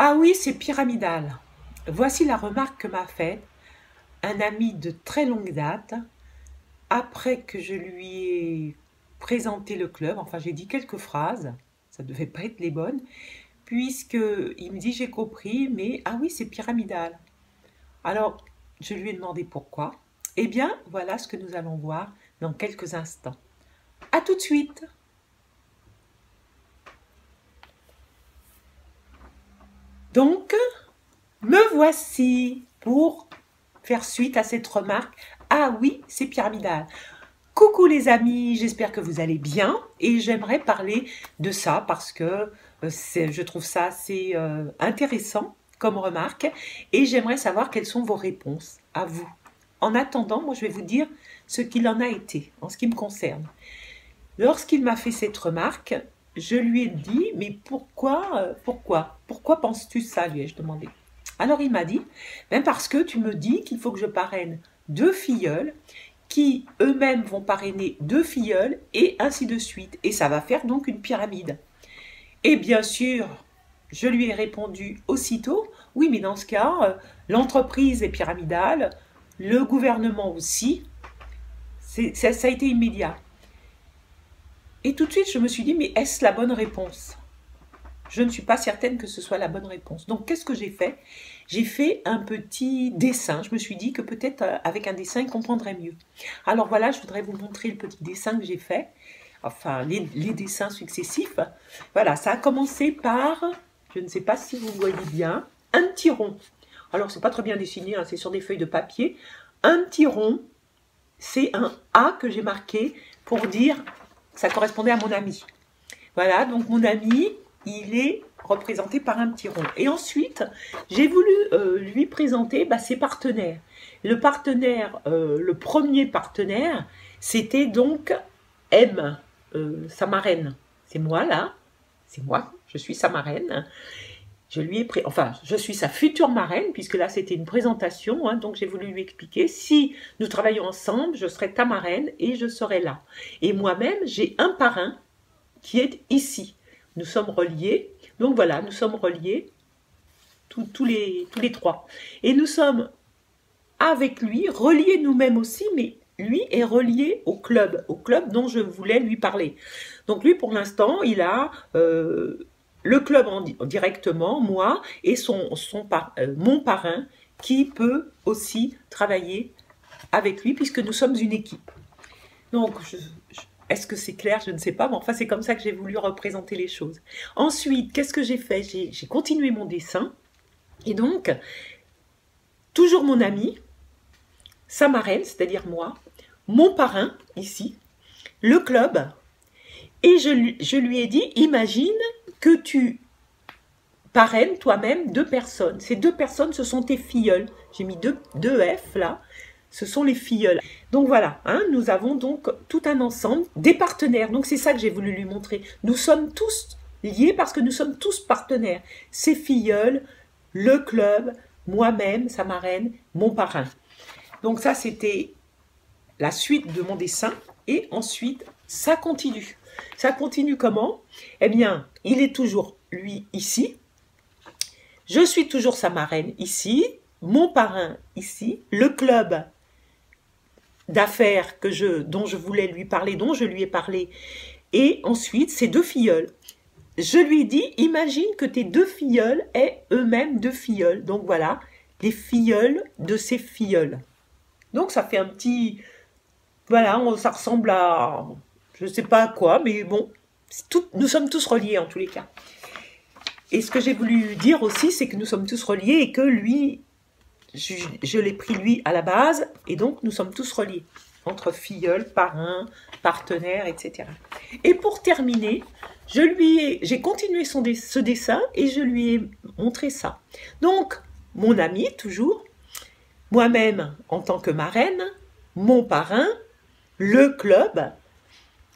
Ah oui, c'est pyramidal. Voici la remarque que m'a faite un ami de très longue date après que je lui ai présenté le club. Enfin, j'ai dit quelques phrases, ça ne devait pas être les bonnes, puisque il me dit j'ai compris, mais ah oui, c'est pyramidal. Alors, je lui ai demandé pourquoi. Eh bien, voilà ce que nous allons voir dans quelques instants. À tout de suite. Donc, me voici pour faire suite à cette remarque. Ah oui, c'est pyramidal. Coucou les amis, j'espère que vous allez bien et j'aimerais parler de ça parce que je trouve ça assez intéressant comme remarque et j'aimerais savoir quelles sont vos réponses à vous. En attendant, moi je vais vous dire ce qu'il en a été en ce qui me concerne. Lorsqu'il m'a fait cette remarque, je lui ai dit, mais pourquoi penses-tu ça, lui ai-je demandé. Alors il m'a dit, ben parce que tu me dis qu'il faut que je parraine 2 filleuls qui eux-mêmes vont parrainer 2 filleuls et ainsi de suite. Et ça va faire donc une pyramide. Et bien sûr, je lui ai répondu aussitôt, oui mais dans ce cas, l'entreprise est pyramidale, le gouvernement aussi, ça a été immédiat. Et tout de suite, je me suis dit, mais est-ce la bonne réponse? Je ne suis pas certaine que ce soit la bonne réponse. Donc, qu'est-ce que j'ai fait? J'ai fait un petit dessin. Je me suis dit que peut-être avec un dessin, il comprendrait mieux. Alors voilà, je voudrais vous montrer le petit dessin que j'ai fait. Enfin, les dessins successifs. Voilà, ça a commencé par, je ne sais pas si vous voyez bien, un petit rond. Alors, c'est pas très bien dessiné, hein, c'est sur des feuilles de papier. Un petit rond, c'est un A que j'ai marqué pour dire ça correspondait à mon ami. Voilà, donc mon ami, il est représenté par un petit rond. Et ensuite, j'ai voulu lui présenter ses partenaires. Le premier partenaire, c'était donc M, sa marraine. C'est moi là, c'est moi, je suis sa marraine. Je suis sa future marraine, puisque là c'était une présentation, hein, donc j'ai voulu lui expliquer, si nous travaillons ensemble, je serai ta marraine et je serai là. Et moi-même, j'ai un parrain qui est ici. Nous sommes reliés, donc voilà, nous sommes reliés, tous les 3. Et nous sommes avec lui, reliés nous-mêmes aussi, mais lui est relié au club dont je voulais lui parler. Donc lui, pour l'instant, il a le club directement, moi, et mon parrain, qui peut aussi travailler avec lui, puisque nous sommes une équipe. Donc, est-ce que c'est clair? Je ne sais pas, mais enfin, c'est comme ça que j'ai voulu représenter les choses. Ensuite, qu'est-ce que j'ai fait? J'ai continué mon dessin, et donc, toujours mon ami, sa marraine, c'est-à-dire moi, mon parrain, ici, le club, et je lui ai dit, imagine que tu parraines toi-même 2 personnes. Ces 2 personnes, ce sont tes filleuls. J'ai mis deux F là, ce sont les filleuls. Donc voilà, hein, nous avons donc tout un ensemble, des partenaires. Donc c'est ça que j'ai voulu lui montrer. Nous sommes tous liés parce que nous sommes tous partenaires. Ces filleuls, le club, moi-même, sa marraine, mon parrain. Donc ça, c'était la suite de mon dessin. Et ensuite, ça continue. Ça continue comment? Eh bien, il est toujours, lui, ici. Je suis toujours sa marraine, ici. Mon parrain, ici. Le club d'affaires dont je voulais lui parler, dont je lui ai parlé. Et ensuite, ces 2 filleuls. Je lui ai dit, imagine que tes 2 filleuls aient eux-mêmes 2 filleuls. Donc voilà, les filleuls de ces filleuls. Donc ça fait un petit... Voilà, ça ressemble à... Je ne sais pas à quoi, mais bon, nous sommes tous reliés en tous les cas. Et ce que j'ai voulu dire aussi, c'est que nous sommes tous reliés et que lui, je l'ai pris lui à la base, et donc nous sommes tous reliés, entre filleuls, parrains, partenaires, etc. Et pour terminer, j'ai continué ce dessin et je lui ai montré ça. Donc, mon ami, toujours, moi-même en tant que marraine, mon parrain, le club,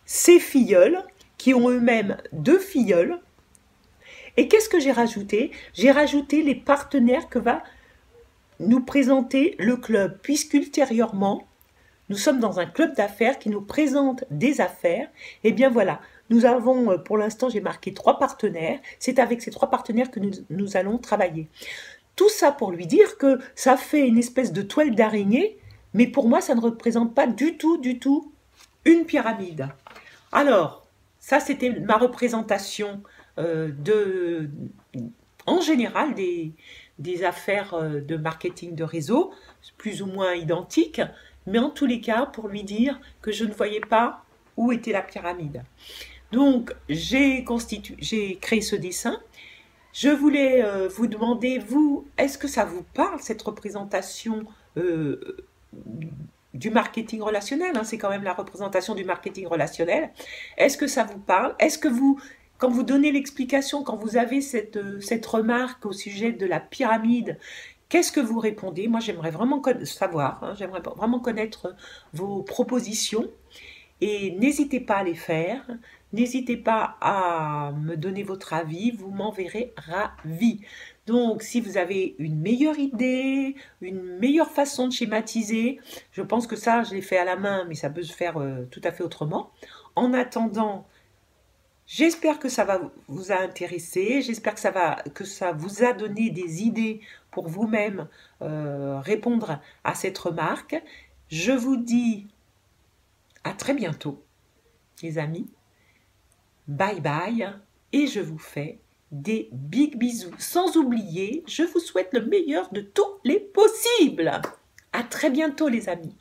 ces filleuls qui ont eux-mêmes 2 filleuls. Et qu'est-ce que j'ai rajouté? J'ai rajouté les partenaires que va nous présenter le club, puisqu'ultérieurement, nous sommes dans un club d'affaires qui nous présente des affaires. Et bien voilà, Nous avons, pour l'instant, j'ai marqué 3 partenaires. C'est avec ces 3 partenaires que nous allons travailler. Tout ça pour lui dire que ça fait une espèce de toile d'araignée, mais pour moi, ça ne représente pas du tout une pyramide. Alors, ça, c'était ma représentation en général des affaires de marketing de réseau, plus ou moins identiques, mais en tous les cas, pour lui dire que je ne voyais pas où était la pyramide. Donc, j'ai créé ce dessin. Je voulais vous demander, vous, est-ce que ça vous parle, cette représentation du marketing relationnel, hein, c'est quand même la représentation du marketing relationnel. Est-ce que ça vous parle? Est-ce que vous, quand vous donnez l'explication, quand vous avez cette remarque au sujet de la pyramide, qu'est-ce que vous répondez? Moi, j'aimerais vraiment savoir, hein, j'aimerais vraiment connaître vos propositions. Et n'hésitez pas à les faire, n'hésitez pas à me donner votre avis, vous m'enverrez ravi. Donc, si vous avez une meilleure idée, une meilleure façon de schématiser, je pense que ça, je l'ai fait à la main, mais ça peut se faire tout à fait autrement. En attendant, j'espère que ça va vous a intéressé, j'espère que ça vous a donné des idées pour vous-même répondre à cette remarque. Je vous dis à très bientôt, les amis. Bye bye. Et je vous fais des big bisous. Sans oublier, je vous souhaite le meilleur de tous les possibles. À très bientôt, les amis.